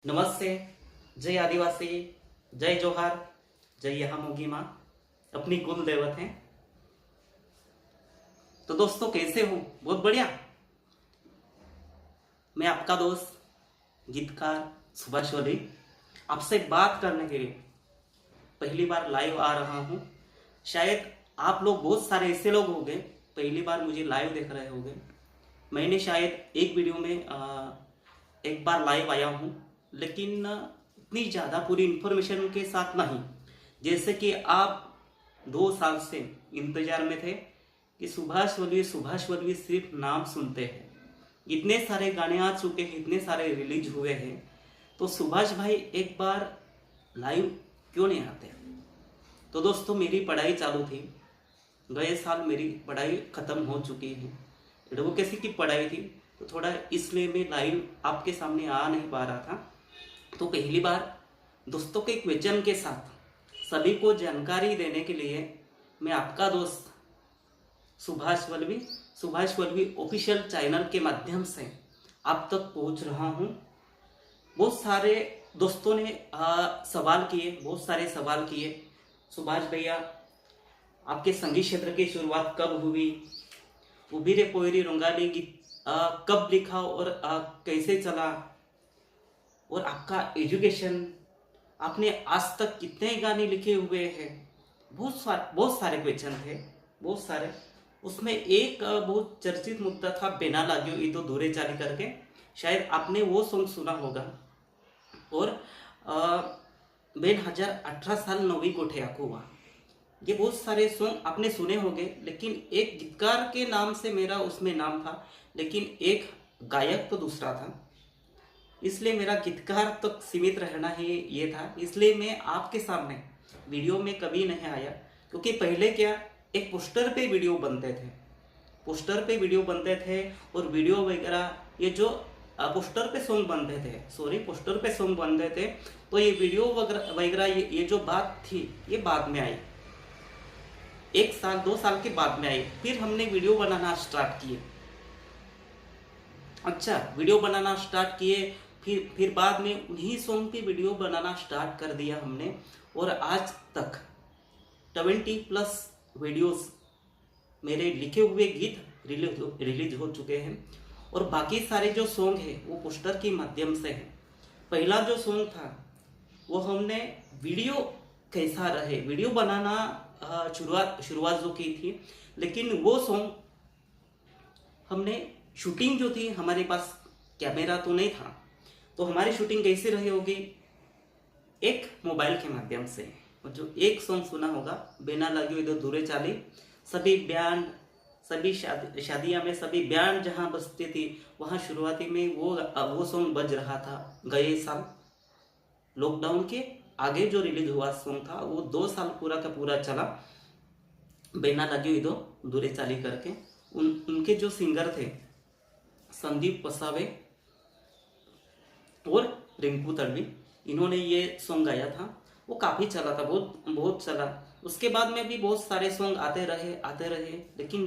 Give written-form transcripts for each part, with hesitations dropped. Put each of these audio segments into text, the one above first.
नमस्ते। जय आदिवासी, जय जोहार, जय यहाँ मोगी माँ अपनी कुल देवत हैं। तो दोस्तों कैसे हो? बहुत बढ़िया। मैं आपका दोस्त गीतकार सुभाष वली आपसे बात करने के लिए पहली बार लाइव आ रहा हूँ। शायद आप लोग बहुत सारे ऐसे लोग होंगे पहली बार मुझे लाइव देख रहे होंगे। मैंने शायद एक वीडियो में एक बार लाइव आया हूँ, लेकिन इतनी ज़्यादा पूरी इन्फॉर्मेशन के साथ नहीं। जैसे कि आप 2 साल से इंतजार में थे कि सुभाष वलवी सिर्फ नाम सुनते हैं। इतने सारे गाने आ चुके हैं, इतने सारे रिलीज हुए हैं, तो सुभाष भाई एक बार लाइव क्यों नहीं आते? तो दोस्तों मेरी पढ़ाई चालू थी, गए साल मेरी पढ़ाई ख़त्म हो चुकी है। एडवोकेसी की पढ़ाई थी, तो थोड़ा इसलिए मैं लाइव आपके सामने आ नहीं पा रहा था। तो पहली बार दोस्तों के क्वेश्चन के साथ सभी को जानकारी देने के लिए मैं आपका दोस्त सुभाष वलवी ऑफिशियल चैनल के माध्यम से आप तक पहुंच रहा हूं। बहुत सारे दोस्तों ने बहुत सारे सवाल किए। सुभाष भैया, आपके संगीत क्षेत्र की शुरुआत कब हुई? उबीरे पोयरी रोंगाली गीत कब लिखा और कैसे चला? और आपका एजुकेशन, आपने आज तक कितने गाने लिखे हुए हैं? बहुत सारे क्वेश्चन थे, बहुत सारे। उसमें एक बहुत चर्चित मुद्दा था, बेना लाग्यो ई तो दूरे चाली करके। शायद आपने वो सॉन्ग सुना होगा। और 2018 साल नवी कोठे आखो हुआ, ये बहुत सारे सॉन्ग आपने सुने होंगे। लेकिन एक गीतकार के नाम से मेरा उसमें नाम था, लेकिन एक गायक तो दूसरा था, इसलिए मेरा गीतकार तक सीमित रहना ही ये था। इसलिए मैं आपके सामने वीडियो में कभी नहीं आया, क्योंकि पहले क्या, एक पोस्टर पे वीडियो बनते थे, और वीडियो वगैरह ये जो पोस्टर पे सॉन्ग बनते थे, तो ये वीडियो वगैरह ये जो बात थी ये बाद में आई, 1 साल 2 साल के बाद में आई। फिर हमने वीडियो बनाना स्टार्ट किए। वीडियो बनाना स्टार्ट किए, फिर बाद में उन्हीं सॉन्ग पे वीडियो बनाना स्टार्ट कर दिया हमने। और आज तक 20+ वीडियोस मेरे लिखे हुए गीत रिलीज हो चुके हैं। और बाकी सारे जो सॉन्ग है वो पोस्टर के माध्यम से है। पहला जो सॉन्ग था वो हमने वीडियो कैसा रहे, वीडियो बनाना शुरुआत जो की थी, लेकिन वो सॉन्ग हमने शूटिंग जो थी, हमारे पास कैमरा तो नहीं था, तो हमारी शूटिंग कैसे रही होगी? एक मोबाइल के माध्यम से। और जो एक सॉन्ग सुना होगा, बेना लाग्यो इधर दूरे चाली, सभी बैंड, सभी शादियाँ में सभी बैंड जहाँ बजती थी वहाँ शुरुआती में वो सॉन्ग बज रहा था। गए साल लॉकडाउन के आगे जो रिलीज हुआ सॉन्ग था वो 2 साल पूरा का पूरा चला, बेना लाग्यो इधर दूरे चाली करके। उनके जो सिंगर थे संदीप पसावे और रिंकू तड़वी, इन्होंने ये सॉन्ग गाया था। वो काफ़ी चला था, बहुत चला। उसके बाद में भी बहुत सारे सॉन्ग आते रहे, लेकिन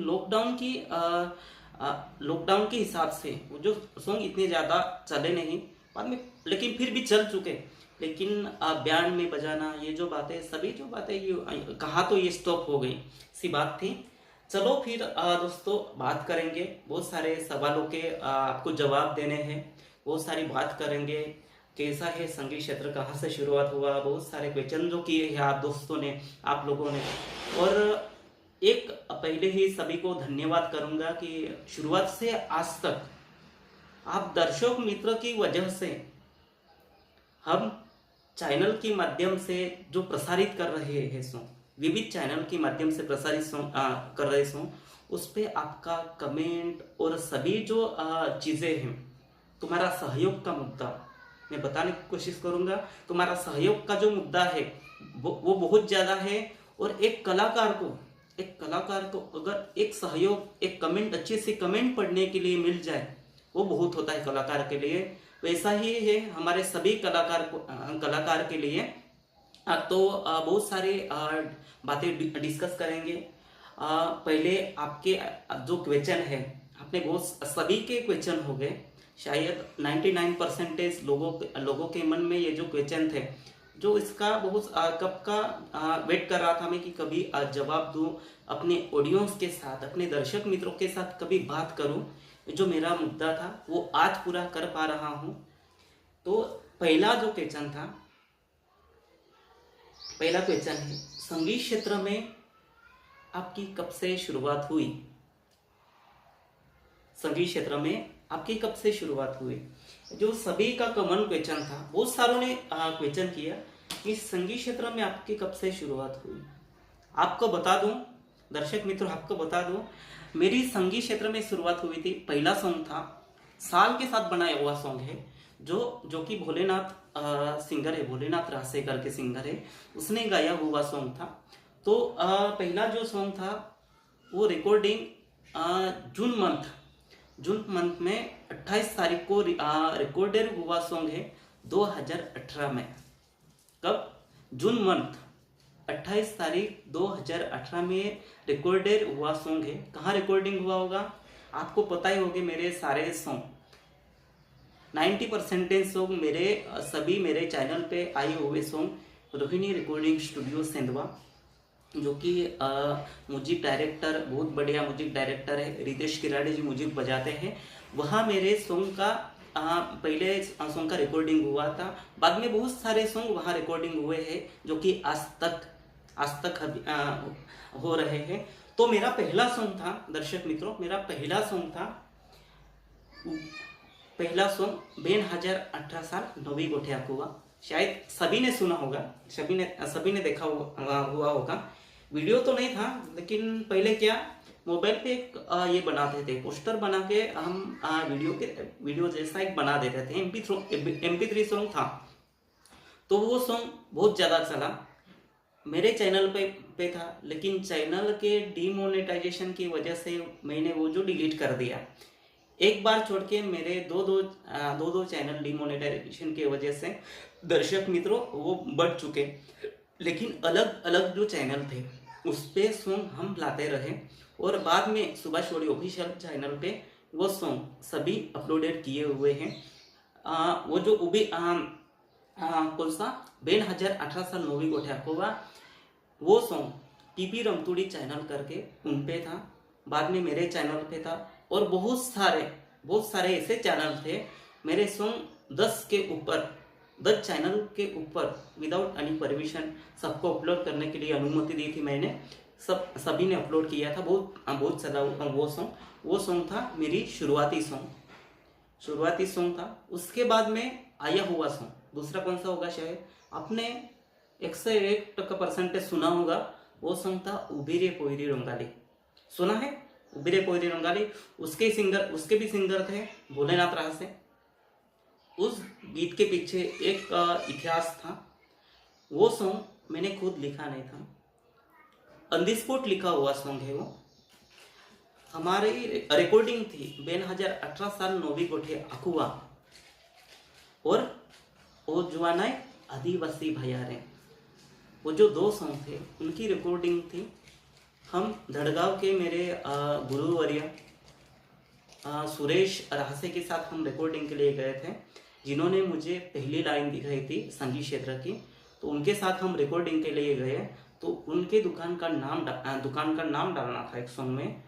लॉकडाउन के हिसाब से वो जो सॉन्ग इतने ज़्यादा चले नहीं बाद में, लेकिन फिर भी चल चुके। लेकिन बैंड में बजाना, ये जो बातें, सभी जो बातें ये कहाँ तो ये स्टॉप हो गई सी बात थी। चलो फिर दोस्तों बात करेंगे, बहुत सारे सवालों के आपको जवाब देने हैं, बहुत सारी बात करेंगे। कैसा है संगीत क्षेत्र, कहाँ से शुरुआत हुआ, बहुत सारे क्वेश्चन जो किए हैं आप लोगों ने। और एक पहले ही सभी को धन्यवाद करूंगा कि शुरुआत से आज तक आप दर्शक मित्र की वजह से हम चैनल के माध्यम से जो प्रसारित कर रहे हैं सॉन्ग, विविध चैनल के माध्यम से प्रसारित कर रहे सॉन्ग, उस पर आपका कमेंट और सभी जो चीज़ें हैं, तुम्हारा सहयोग का मुद्दा मैं बताने की कोशिश करूंगा। तुम्हारा सहयोग का जो मुद्दा है वो बहुत ज़्यादा है। और एक कलाकार को अगर एक सहयोग, एक कमेंट, अच्छे से कमेंट पढ़ने के लिए मिल जाए, वो बहुत होता है कलाकार के लिए। वैसा ही है हमारे सभी कलाकार के लिए। तो बहुत सारे बातें डिस्कस करेंगे। पहले आपके जो क्वेश्चन है, आपने बहुत सभी के क्वेश्चन हो गए, शायद 99% लोगों के मन में ये जो क्वेश्चन थे, जो इसका बहुत कब का वेट कर रहा था मैं कि कभी जवाब दूं, अपने ऑडियंस के साथ, अपने दर्शक मित्रों के साथ कभी बात करूं। जो मेरा मुद्दा था वो आज पूरा कर पा रहा हूं। तो पहला जो क्वेश्चन था, पहला क्वेश्चन है, संगीत क्षेत्र में आपकी कब से शुरुआत हुई? संगीत क्षेत्र में आपकी कब से शुरुआत हुई? जो सभी का कॉमन क्वेश्चन था, बहुत सारों ने क्वेश्चन किया कि संगीत क्षेत्र में आपकी कब से शुरुआत हुई। आपको बता दूं, दर्शक मित्रों आपको बता दूं, मेरी संगीत क्षेत्र में शुरुआत हुई थी, पहला सॉन्ग था, साल के साथ बनाया हुआ सॉन्ग है, जो कि भोलेनाथ सिंगर है, भोलेनाथ रासे करके सिंगर है, उसने गाया हुआ सॉन्ग था। तो पहला जो सॉन्ग था वो रिकॉर्डिंग जून मंथ में 28 तारीख को रिकॉर्डेड हुआ सॉन्ग है 2018 में। कब? जून मंथ 28 तारीख 2018 में रिकॉर्डेड हुआ सॉन्ग है। कहाँ रिकॉर्डिंग हुआ होगा? आपको पता ही होगा, मेरे सारे सॉन्ग 90% सॉन्ग मेरे चैनल पे आए हुए song Rohini recording studio Sendhwa, जो कि म्यूजिक डायरेक्टर, बहुत बढ़िया म्यूजिक डायरेक्टर है, रितेश किराड़ी जी म्यूजिक बजाते हैं। वहाँ मेरे सॉन्ग का पहले सॉन्ग का रिकॉर्डिंग हुआ था। बाद में बहुत सारे सॉन्ग वहाँ रिकॉर्डिंग हुए हैं, जो कि आज तक हो रहे हैं। तो मेरा पहला सॉन्ग था, दर्शक मित्रों, मेरा पहला सॉन्ग था, पहला सॉन्ग 2018 साल नवी गोठे हुआ। शायद सभी ने सुना होगा, सभी ने देखा हुआ होगा। वीडियो तो नहीं था, लेकिन पहले क्या, मोबाइल पे एक ये बनाते थे, पोस्टर बना के हम वीडियो जैसा एक बना देते थे। MP3 सॉन्ग था। तो वो सॉन्ग बहुत ज़्यादा चला, मेरे चैनल पे था, लेकिन चैनल के डीमोनेटाइजेशन की वजह से मैंने वो जो डिलीट कर दिया। एक बार छोड़ के मेरे दो चैनल डीमोनेटाइजेशन की वजह से, दर्शक मित्रों, वो बढ़ चुके। लेकिन अलग अलग जो चैनल थे उस पे सॉन्ग हम लाते रहे, और बाद में सुभाष वोडी ऑफिशियल चैनल पे वो सॉन्ग सभी अपलोडेड किए हुए हैं। वो जो उभी कौन सा 2018 साल नवी गोठे हुआ, वो सॉन्ग टीपी रमतुड़ी चैनल करके उन पे था, बाद में मेरे चैनल पे था, और बहुत सारे ऐसे चैनल थे। मेरे सॉन्ग 10 चैनल के ऊपर विदाउट एनी परमिशन सबको अपलोड करने के लिए अनुमति दी थी मैंने। सभी ने अपलोड किया था, बहुत चला वो सॉन्ग था मेरी शुरुआती सॉन्ग था। उसके बाद में आया हुआ सॉन्ग दूसरा कौन सा होगा, शायद आपने 101% सुना होगा। वो सॉन्ग था उबीरे पोईरी रंगाली। सुना है उबीरे पोईरी रंगाली? उसके भी सिंगर थे भोलेनाथ रासे। उस गीत के पीछे एक इतिहास था। वो सॉन्ग मैंने खुद लिखा नहीं था, ऑन द स्पॉट लिखा हुआ सॉन्ग है वो। हमारी रिकॉर्डिंग थी 2018 साल नवी गोठे अकुआ, और ओ जुआनाई आदिवासी भैयारे, वो जो 2 सॉन्ग थे उनकी रिकॉर्डिंग थी। हम धड़गांव के मेरे गुरुवर्य सुरेश रासे के साथ हम रिकॉर्डिंग के लिए गए थे, जिन्होंने मुझे पहली लाइन दिखाई थी संगीत क्षेत्र की। तो उनके साथ हम रिकॉर्डिंग के लिए गए, तो उनके दुकान का नाम डालना था एक सॉन्ग में।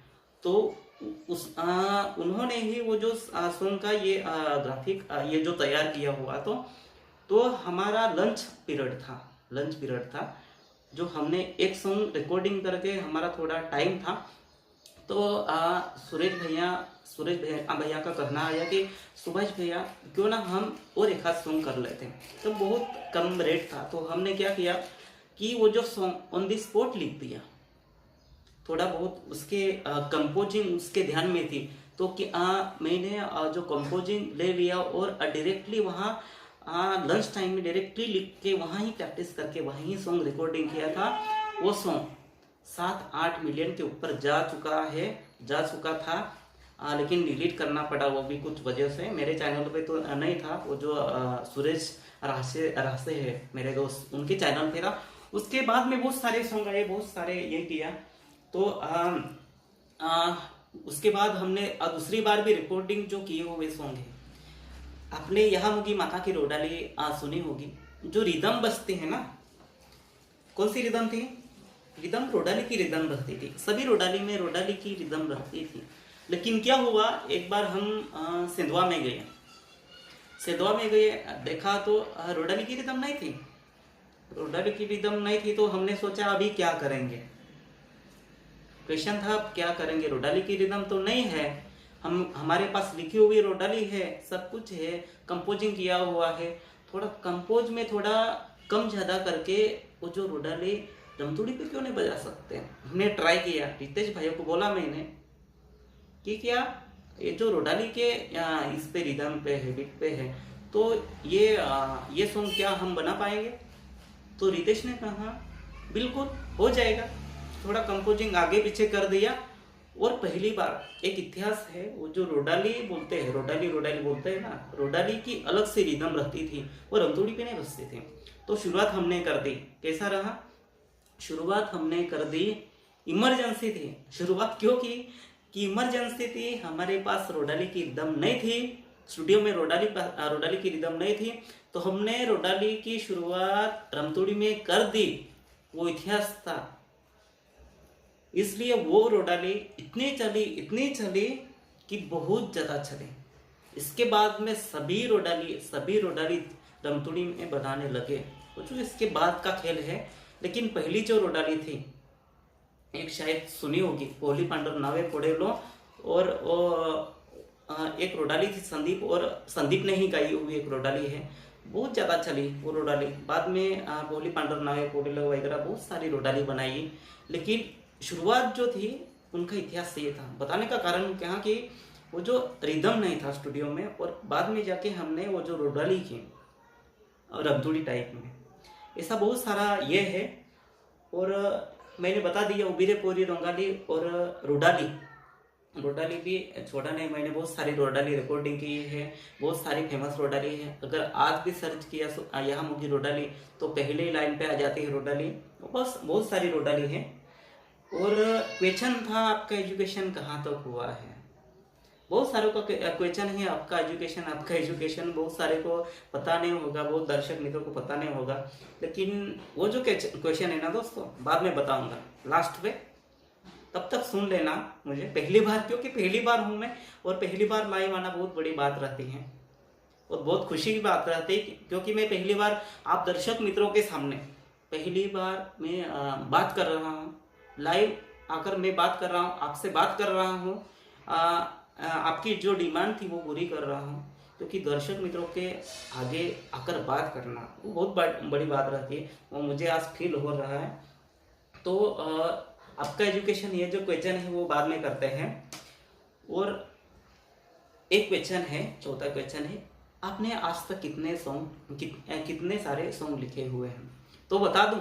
तो उन्होंने ही वो जो सॉन्ग का ये ग्राफिक ये जो तैयार किया हुआ, तो हमारा लंच पीरियड था, जो हमने एक सॉन्ग रिकॉर्डिंग करके हमारा थोड़ा टाइम था। तो सुरेश भैया का कहना आया कि सुभाष भैया क्यों ना हम और एक आध सॉन्ग कर लेते हैं। तो बहुत कम रेट था, तो हमने क्या किया कि वो जो सॉन्ग ऑन द स्पॉट लिख दिया। थोड़ा बहुत उसके कंपोजिंग उसके ध्यान में थी, तो कि मैंने जो कंपोजिंग ले लिया और डायरेक्टली वहाँ लंच टाइम में डायरेक्टली लिख के वहाँ ही प्रैक्टिस करके वहीं ही सॉन्ग रिकॉर्डिंग किया था। वो सॉन्ग 7-8 मिलियन के ऊपर जा चुका था, लेकिन डिलीट करना पड़ा, वो भी कुछ वजह से। मेरे चैनल पे तो नहीं था, वो जो सुरेश रासे है मेरे दोस्त, उनके चैनल पे था। उसके बाद में बहुत सारे सॉन्ग आए, बहुत सारे ये किया। तो उसके बाद हमने दूसरी बार भी रिकॉर्डिंग जो किए हुए सॉन्ग है, आपने यहाँ मुगी माता की रोडाली सुनी होगी, जो रिदम बजती है ना, कौन सी रिदम थी? रिदम रोडाली की रिदम रहती थी, सभी रोडाली में रोडाली की रिदम रहती थी। लेकिन क्या हुआ, एक बार हम सिंधवा में गए, सिंधवा में गए, देखा तो रोडाली की रिदम नहीं थी, रोडाली की रिदम नहीं थी। तो हमने सोचा अभी क्या करेंगे, क्वेश्चन था अब क्या करेंगे, रोडाली की रिदम तो नहीं है, हमारे पास लिखी हुई रोडाली है, सब कुछ है, कंपोजिंग किया हुआ है, थोड़ा कंपोज में थोड़ा कम ज़्यादा करके वो जो रोडाली रमतोड़ी पे क्यों नहीं बजा सकते। हमने ट्राई किया, रितेश भाइयों को बोला मैंने कि क्या ये जो रोडाली के इस पे रिदम पे है, बीट पे है, तो ये सॉन्ग क्या हम बना पाएंगे? तो रितेश ने कहा बिल्कुल हो जाएगा, थोड़ा कंपोजिंग आगे पीछे कर दिया। और पहली बार एक इतिहास है, वो जो रोडाली बोलते हैं, रोडाली बोलते हैं ना, रोडाली की अलग से रिदम रहती थी, वो रमतोड़ी पे नहीं बजती थी। तो शुरुआत हमने कर दी, कैसा रहा? शुरुआत हमने कर दी, इमरजेंसी थी। शुरुआत क्यों की कि इमरजेंसी थी, हमारे पास रोडाली की रिदम नहीं थी, स्टूडियो में रोडाली की रिदम नहीं थी, तो हमने रोडाली की शुरुआत रमतोड़ी में कर दी। वो इतिहास था, इसलिए वो रोडाली इतनी चली कि बहुत ज़्यादा चली। इसके बाद में सभी रोडाली रमतोड़ी में बनाने लगे। वो जो इसके बाद का खेल है, लेकिन पहली जो रोडाली थी, एक शायद सुनी होगी, कोहली पांडव नावे पड़े लो, और एक रोडाली थी संदीप ने ही गाई हुई एक रोडाली है, बहुत ज़्यादा चली वो रोडाली। बाद में कोहली पांडव नावे पड़े लो वगैरह बहुत सारी रोडाली बनाई, लेकिन शुरुआत जो थी उनका इतिहास ये था। बताने का कारण क्या कि वो जो रिदम नहीं था स्टूडियो में, और बाद में जाके हमने वो जो रोडाली की रमतोड़ी टाइप में, ऐसा बहुत सारा ये है। और मैंने बता दिया उबीरे पोरी रोंगाली और रोडाली भी छोड़ा नहीं, मैंने बहुत सारी रोडाली रिकॉर्डिंग की है, बहुत सारी फेमस रोडाली है। अगर आज भी सर्च किया यहाँ मुगी रोडाली, तो पहले ही लाइन पे आ जाती है रोडाली, बस बहुत सारी रोडाली है। और क्वेश्चन था आपका एजुकेशन कहाँ तक हुआ है, बहुत सारों का क्वेश्चन है आपका एजुकेशन बहुत सारे को पता नहीं होगा, बहुत दर्शक मित्रों को पता नहीं होगा। लेकिन वो जो क्वेश्चन है ना दोस्तों, बाद में बताऊंगा लास्ट पे, तब तक सुन लेना मुझे। पहली बार, क्योंकि पहली बार हूँ मैं, और पहली बार लाइव आना बहुत बड़ी बात रहती है, और बहुत खुशी की बात रहती है, क्योंकि मैं पहली बार आप दर्शक मित्रों के सामने पहली बार मैं बात कर रहा हूँ, लाइव आकर मैं बात कर रहा हूँ, आपसे बात कर रहा हूँ, आपकी जो डिमांड थी वो पूरी कर रहा हूँ। क्योंकि दर्शक मित्रों के आगे आकर बात करना वो बहुत बड़ी बात रहती है, वो मुझे आज फील हो रहा है। तो आपका एजुकेशन, ये जो क्वेश्चन है वो बाद में करते हैं। और एक क्वेश्चन है, चौथा क्वेश्चन है, आपने आज तक कितने सारे सॉन्ग लिखे हुए हैं? तो बता दूं,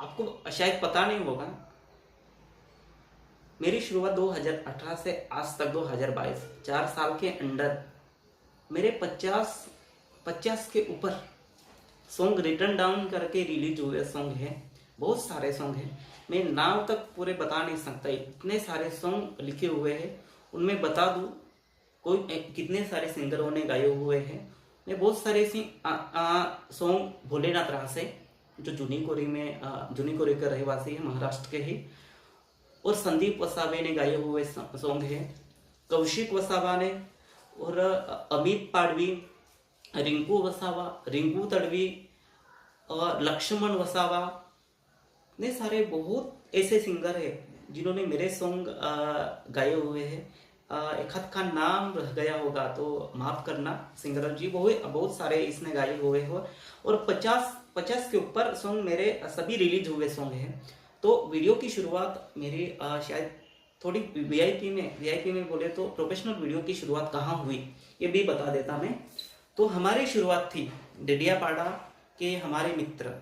आपको शायद पता नहीं होगा, मेरी शुरुआत 2018 से आज तक 2022, 4 साल के अंदर मेरे 50 के ऊपर सॉन्ग रिटर्न डाउन करके रिलीज हुए सॉन्ग हैं। बहुत सारे सॉन्ग हैं, मैं नाम तक पूरे बता नहीं सकता, इतने सारे सॉन्ग लिखे हुए हैं। उनमें बता दूं कोई कितने सारे सिंगरों ने गाए हुए हैं। मैं बहुत सारे सॉन्ग भोलेनाथ राह से, जो जुनी कोरी का रहवासी है, महाराष्ट्र के ही, और संदीप वसावे ने गाए हुए सॉन्ग हैं, कौशिक वसावा ने, और अमित पाडवी, रिंकू वसावा, रिंकू तड़वी और लक्ष्मण वसावा, इतने सारे बहुत ऐसे सिंगर हैं जिन्होंने मेरे सॉन्ग गाए हुए हैं। एक हाथ का नाम रह गया होगा तो माफ करना सिंगर जी, बहुत सारे इसने गाए हुए हो, और 50 के ऊपर सॉन्ग मेरे सभी रिलीज हुए सॉन्ग हैं। तो वीडियो की शुरुआत मेरी शायद थोड़ी वीआईपी में बोले तो प्रोफेशनल वीडियो की शुरुआत कहाँ हुई ये भी बता देता मैं। तो हमारी शुरुआत थी डेडियापाड़ा के हमारे मित्र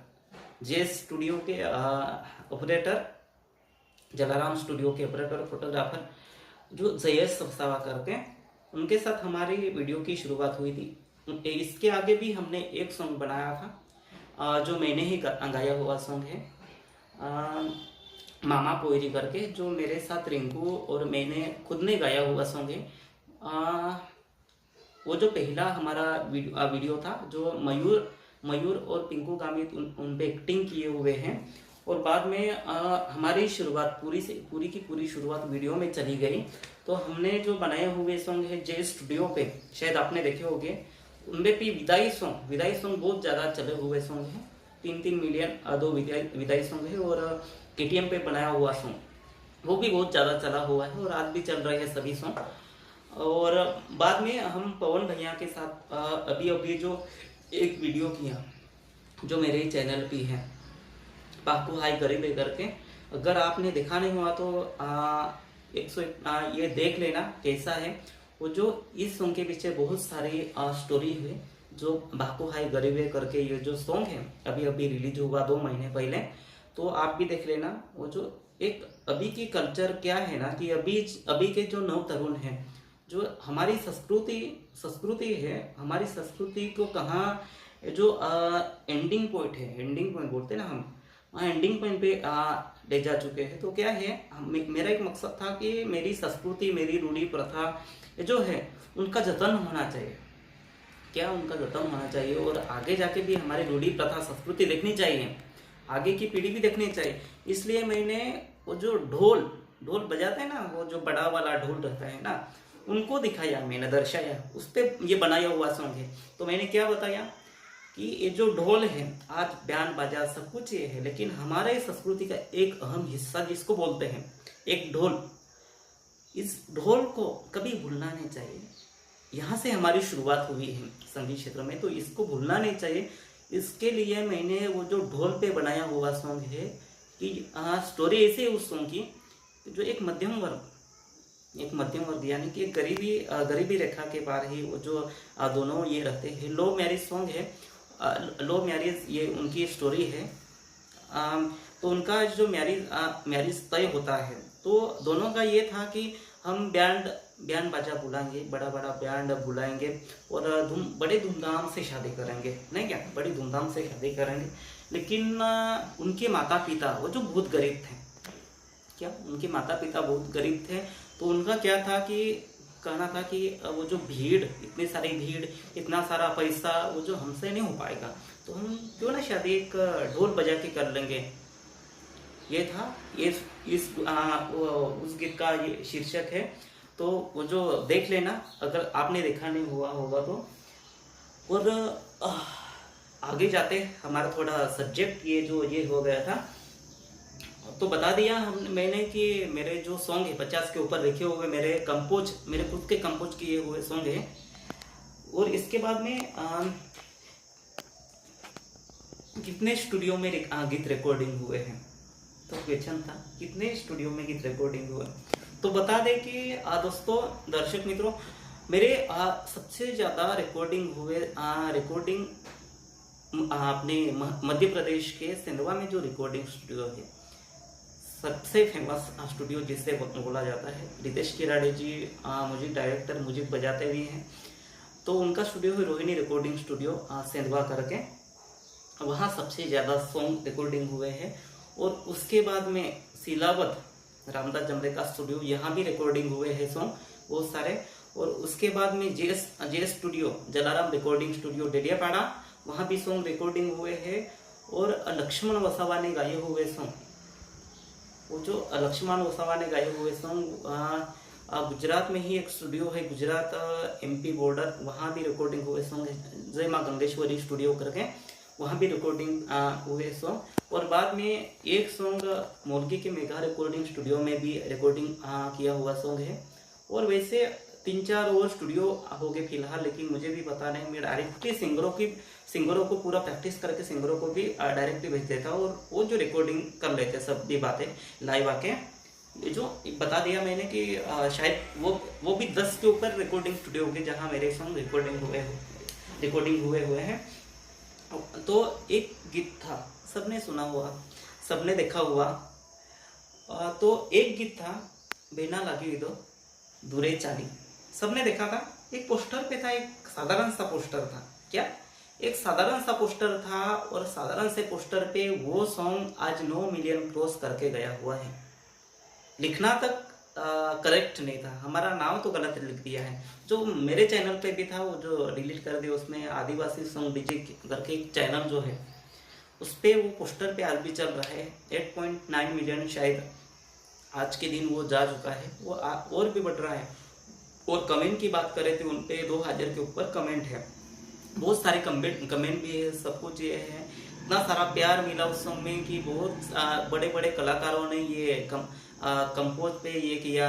जे स्टूडियो के ऑपरेटर, जलाराम स्टूडियो के ऑपरेटर फोटोग्राफर जो जयेश वसावा करके, उनके साथ हमारी वीडियो की शुरुआत हुई थी। इसके आगे भी हमने एक सॉन्ग बनाया था जो मैंने ही गाया हुआ सॉन्ग है, मामा पोयरी करके, जो मेरे साथ रिंकू और मैंने खुद ने गाया हुआ सॉन्ग है। वो जो पहला हमारा वीडियो था जो मयूर और पिंकू गामित उन पे एक्टिंग किए हुए हैं। और बाद में हमारी शुरुआत पूरी की पूरी शुरुआत वीडियो में चली गई। तो हमने जो बनाए हुए सॉन्ग है जे स्टूडियो पे, शायद आपने देखे होंगे, उनमें भी विदाई सॉन्ग बहुत ज़्यादा चले हुए सॉन्ग हैं। 3 मिलियन 2 विदाई सॉन्ग है। और KTM पे बनाया हुआ सॉन्ग वो भी बहुत ज़्यादा चला हुआ है और आज भी चल रहे हैं सभी सॉन्ग। और बाद में हम पवन भैया के साथ अभी जो एक वीडियो किया जो मेरे चैनल पे है, बाकू हाई गरीब करके, अगर आपने देखा नहीं हुआ तो ये देख लेना कैसा है वो। जो इस सॉन्ग के पीछे बहुत सारी स्टोरी है, जो बाकू हाई गरीबे करके ये जो सॉन्ग है अभी रिलीज हुआ 2 महीने पहले, तो आप भी देख लेना। वो जो एक अभी की कल्चर क्या है ना कि अभी के जो नव तरुण हैं, जो हमारी संस्कृति है, हमारी संस्कृति को कहाँ जो एंडिंग पॉइंट बोलते हैं ना हम, एंडिंग पॉइंट पे ले जा चुके हैं। तो क्या है, मेरा एक मकसद था कि मेरी संस्कृति, मेरी रूढ़ी प्रथा जो है उनका जतन होना चाहिए। उनका जतन होना चाहिए और आगे जाके भी हमारी रूढ़ी प्रथा संस्कृति देखनी चाहिए, आगे की पीढ़ी भी देखनी चाहिए। इसलिए मैंने वो जो ढोल बजाते हैं ना, वो जो बड़ा वाला ढोल रहता है ना, उनको दिखाया, मैंने दर्शाया, उस पर ये बनाया हुआ सॉन्ग है। तो मैंने क्या बताया कि ये जो ढोल है, आज बयान बाजा सब कुछ ये है, लेकिन हमारे संस्कृति का एक अहम हिस्सा जिसको बोलते हैं एक ढोल, इस ढोल को कभी भूलना नहीं चाहिए। यहाँ से हमारी शुरुआत हुई है संगीत क्षेत्र में, तो इसको भूलना नहीं चाहिए। इसके लिए मैंने वो जो ढोल पे बनाया हुआ सॉन्ग है कि स्टोरी ऐसे है उस सॉन्ग की, जो एक मध्यम वर्ग यानी कि गरीबी रेखा के पार ही वो जो दोनों ये रहते हैं। लो मैरिज सॉन्ग है, लो मैरिज ये उनकी स्टोरी है। तो उनका जो मैरिज तय होता है, तो दोनों का ये था कि हम बैंड बाजा बुलाएंगे, बड़ा बैंड बुलाएंगे और बड़े धूमधाम से शादी करेंगे, नहीं क्या, बड़ी धूमधाम से शादी करेंगे। लेकिन उनके माता पिता वो जो बहुत गरीब थे, उनके माता पिता बहुत गरीब थे। तो उनका क्या था कि कहना था कि वो जो इतनी सारी भीड़, इतना सारा पैसा वो जो हमसे नहीं हो पाएगा, तो हम क्यों ना शादी एक ढोल बजा के कर लेंगे। ये था उस गीत का ये शीर्षक है। तो वो जो देख लेना अगर आपने देखा नहीं हुआ होगा तो। और आगे जाते हमारा थोड़ा सब्जेक्ट ये हो गया था, तो बता दिया मैंने कि मेरे जो सॉन्ग है 50 के ऊपर लिखे हुए मेरे खुद के कंपोज किए हुए सॉन्ग है। और इसके बाद में कितने स्टूडियो में गीत रिकॉर्डिंग हुए हैं, तो क्वेश्चन था कितने स्टूडियो में गीत रिकॉर्डिंग हुए। तो बता दें कि दोस्तों, दर्शक मित्रों, मेरे सबसे ज़्यादा रिकॉर्डिंग अपने मध्य प्रदेश के सेंधवा में जो रिकॉर्डिंग स्टूडियो है, सबसे फेमस स्टूडियो जिससे बोला जाता है, रितेश किराड़े जी म्यूजिक डायरेक्टर, म्यूजिक बजाते भी हैं। तो उनका स्टूडियो है रोहिणी रिकॉर्डिंग स्टूडियो सेंधवा करके, वहाँ सबसे ज़्यादा सॉन्ग रिकॉर्डिंग हुए हैं। और उसके बाद में सिलावत रामदास जमरे का स्टूडियो, यहाँ भी रिकॉर्डिंग हुए हैं सॉन्ग बहुत सारे। और उसके बाद में J studio Jalaram recording studio Dediapada, वहाँ भी सॉन्ग रिकॉर्डिंग हुए हैं। और लक्ष्मण वसावा ने गाए हुए सॉन्ग, वो जो लक्ष्मण वसावा ने गाए हुए सॉन्ग, गुजरात में ही एक स्टूडियो है, गुजरात MP बॉर्डर, वहाँ भी रिकॉर्डिंग हुए सॉन्ग, जय माँ गंगेश्वरी स्टूडियो करके, वहाँ भी रिकॉर्डिंग हुए सॉन्ग। और बाद में एक सॉन्ग मोरगी के मेगा रिकॉर्डिंग स्टूडियो में भी रिकॉर्डिंग किया हुआ सॉन्ग है। और वैसे 3-4 और स्टूडियो हो गए फिलहाल, लेकिन मुझे भी पता नहीं, मैं डायरेक्टली सिंगरों को पूरा प्रैक्टिस करके सिंगरों को भी डायरेक्टली भेज देता और वो जो रिकॉर्डिंग कर लेते सब भी बातें लाइव आके। ये जो बता दिया मैंने कि शायद वो भी 10 के ऊपर रिकॉर्डिंग स्टूडियो होंगे जहाँ मेरे सॉन्ग रिकॉर्डिंग हुए हैं। तो एक गीत था, सबने सुना हुआ, सबने देखा हुआ। तो एक गीत था बेना लागी दो दूरे चाली, सबने देखा था। एक पोस्टर पे था, एक साधारण सा पोस्टर था, एक साधारण सा पोस्टर था। और साधारण से पोस्टर पे वो सॉन्ग आज 9 मिलियन क्रॉस करके गया हुआ है। लिखना तक करेक्ट नहीं था, हमारा नाम तो गलत लिख दिया है। जो मेरे चैनल पे भी था वो जो डिलीट कर दिया, उसमें आदिवासी सॉन्ग डीजे करके एक चैनल जो है उस पर वो पोस्टर पे आज भी चल रहा है। 8.9 मिलियन शायद आज के दिन वो जा चुका है, वो और भी बढ़ रहा है। और कमेंट की बात करें तो उन पे 2000 के ऊपर कमेंट है, बहुत सारे कमेंट भी है, सब कुछ ये है। इतना सारा प्यार मिला उस सॉन्ग में कि बहुत बड़े बड़े कलाकारों ने ये कंपोज पे ये किया,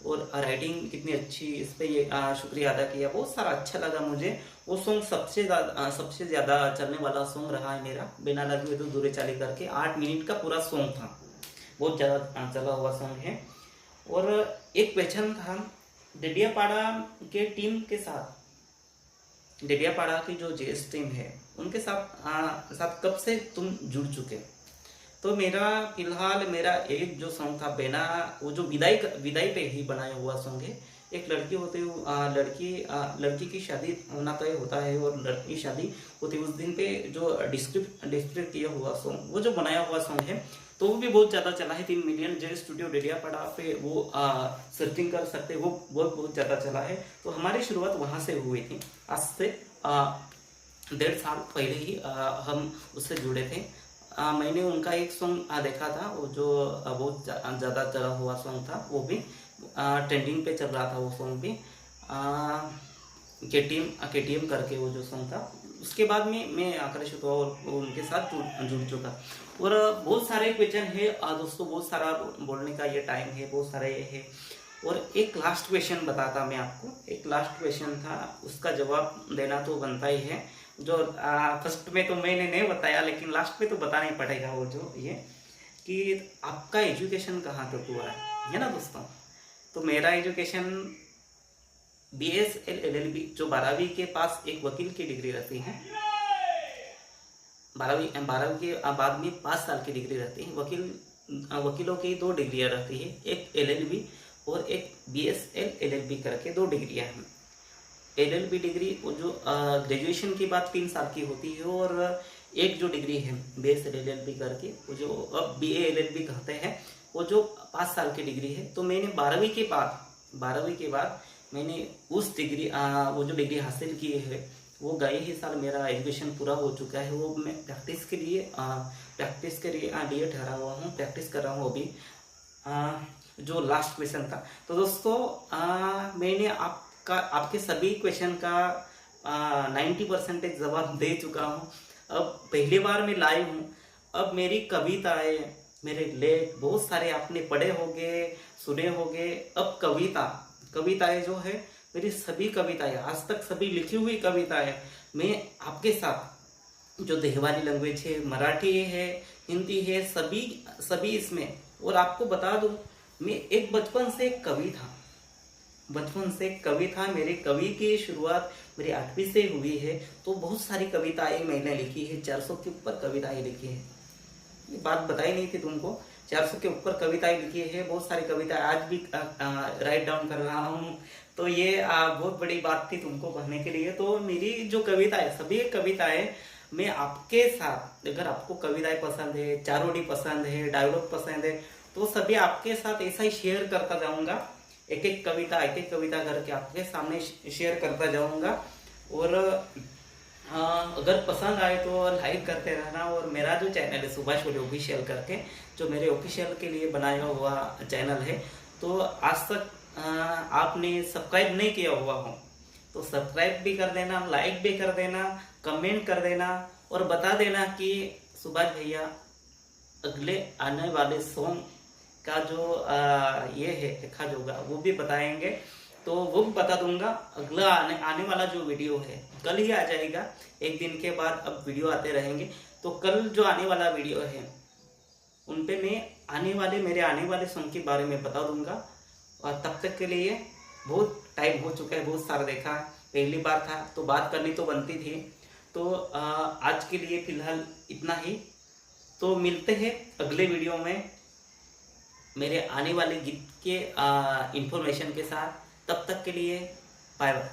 और राइटिंग कितनी अच्छी इस पे ये शुक्रिया अदा किया, बहुत सारा अच्छा लगा मुझे। वो सॉन्ग सबसे ज़्यादा चलने वाला सॉन्ग रहा है मेरा, बिना लगे हुए तो दूरे चाली करके 8 मिनट का पूरा सॉन्ग था, बहुत ज़्यादा चला हुआ सॉन्ग है। और एक क्वेश्चन था डेडियापाड़ा के टीम के साथ, डेडियापाड़ा की जो जेएस टीम है उनके साथ कब से तुम जुड़ चुके? तो मेरा फिलहाल मेरा एक जो सॉन्ग था बेना, वो जो विदाई पे ही बनाया हुआ सॉन्ग है। एक लड़की होती है, लड़की की शादी होना तय होता है और लड़की शादी होती है उस दिन पे जो डिस्क्रिप्ट किया हुआ सॉन्ग, वो जो बनाया हुआ सॉन्ग है, तो वो भी बहुत ज़्यादा चला है। 3 मिलियन जे स्टूडियो डेडियापाड़ा पे वो सर्चिंग कर सकते, वो बहुत ज़्यादा चला है। तो हमारी शुरुआत वहाँ से हुई थी, आज से 1.5 साल पहले ही हम उससे जुड़े थे। मैंने उनका एक सॉन्ग देखा था, वो जो बहुत ज़्यादा चला हुआ सॉन्ग था, वो भी ट्रेंडिंग पे चल रहा था वो सॉन्ग भी, KTM करके वो जो सॉन्ग था। उसके बाद में मैं आकर्षित हुआ और उनके साथ जुड़ चुका। और बहुत सारे क्वेश्चन है दोस्तों, बहुत सारा बोलने का ये टाइम है, बहुत सारे ये है। और एक लास्ट क्वेश्चन बताता मैं आपको, एक लास्ट क्वेश्चन था, उसका जवाब देना तो बनता ही है। जो फर्स्ट में तो मैंने नहीं बताया, लेकिन लास्ट में तो बताना ही पड़ेगा वो जो ये कि आपका एजुकेशन कहाँ तक हुआ है ना दोस्तों। तो मेरा एजुकेशन BSL LLB जो 12वीं के पास एक वकील की डिग्री रहती है, 12वीं के बाद में 5 साल की डिग्री रहती है। वकीलों की 2 डिग्रियाँ रहती है, एक LLB और एक BSL LLB करके 2 डिग्रियाँ हैं। LLB डिग्री वो जो ग्रेजुएशन की बात 3 साल की होती है, और एक जो डिग्री है BSL LLB करके, वो जो अब BA LLB कहते हैं, वो जो 5 साल की डिग्री है। तो मैंने 12वीं के बाद मैंने उस डिग्री वो जो डिग्री हासिल की है, वो गए ही साल मेरा एजुकेशन पूरा हो चुका है। वो मैं प्रैक्टिस के लिए DA ठहरा हुआ हूँ, प्रैक्टिस कर रहा हूँ अभी। जो लास्ट क्वेश्चन था, तो दोस्तों मैंने आपके सभी क्वेश्चन का 90% जवाब दे चुका हूँ। अब पहली बार मैं लाइव हूँ, अब मेरी कविताएं, मेरे लेख बहुत सारे आपने पढ़े होंगे, सुने होंगे। अब कविताएं जो है, मेरी सभी कविताएं आज तक सभी लिखी हुई कविताएं मैं आपके साथ, जो देहवाली लैंग्वेज है, मराठी है, हिंदी है, सभी इसमें। और आपको बता दूं, मैं एक बचपन से कवि था। मेरे कवि की शुरुआत मेरी 8वीं से हुई है। तो बहुत सारी कविताएं मैंने लिखी है, 400 के ऊपर कविताएं लिखी है। ये बात बताई नहीं थी तुमको, 400 के ऊपर कविताएं लिखी है, बहुत सारी कविताएं आज भी राइट डाउन कर रहा हूँ। तो ये बहुत बड़ी बात थी तुमको कहने के लिए। तो मेरी जो कविताएं, सभी कविताएं मैं आपके साथ, अगर आपको कविताएं पसंद है, चारोडी पसंद है, डायलॉग पसंद है, तो सभी आपके साथ ऐसा ही शेयर करता जाऊंगा। एक एक कविता करके आपके सामने शेयर करता जाऊंगा। और अगर पसंद आए तो लाइक करते रहना। और मेरा जो चैनल है सुभाष वली ऑफिशियल करके, जो मेरे ऑफिशियल के लिए बनाया हुआ चैनल है, तो आज तक आपने सब्सक्राइब नहीं किया हुआ हो तो सब्सक्राइब भी कर देना, लाइक भी कर देना, कमेंट कर देना, और बता देना कि सुभाष भैया अगले आने वाले सॉन्ग का जो ये है लिखा होगा वो भी बताएंगे, तो वो भी बता दूंगा। अगला आने वाला जो वीडियो है कल ही आ जाएगा, एक दिन के बाद अब वीडियो आते रहेंगे। तो कल जो आने वाला वीडियो है उन पे मैं मेरे आने वाले सॉन्ग के बारे में बता दूंगा। और तब तक के लिए बहुत टाइम हो चुका है, बहुत सारा देखा, पहली बार था तो बात करनी तो बनती थी। तो आज के लिए फिलहाल इतना ही। तो मिलते हैं अगले वीडियो में मेरे आने वाले गीत के इंफॉर्मेशन के साथ। तब तक के लिए बाय बाय।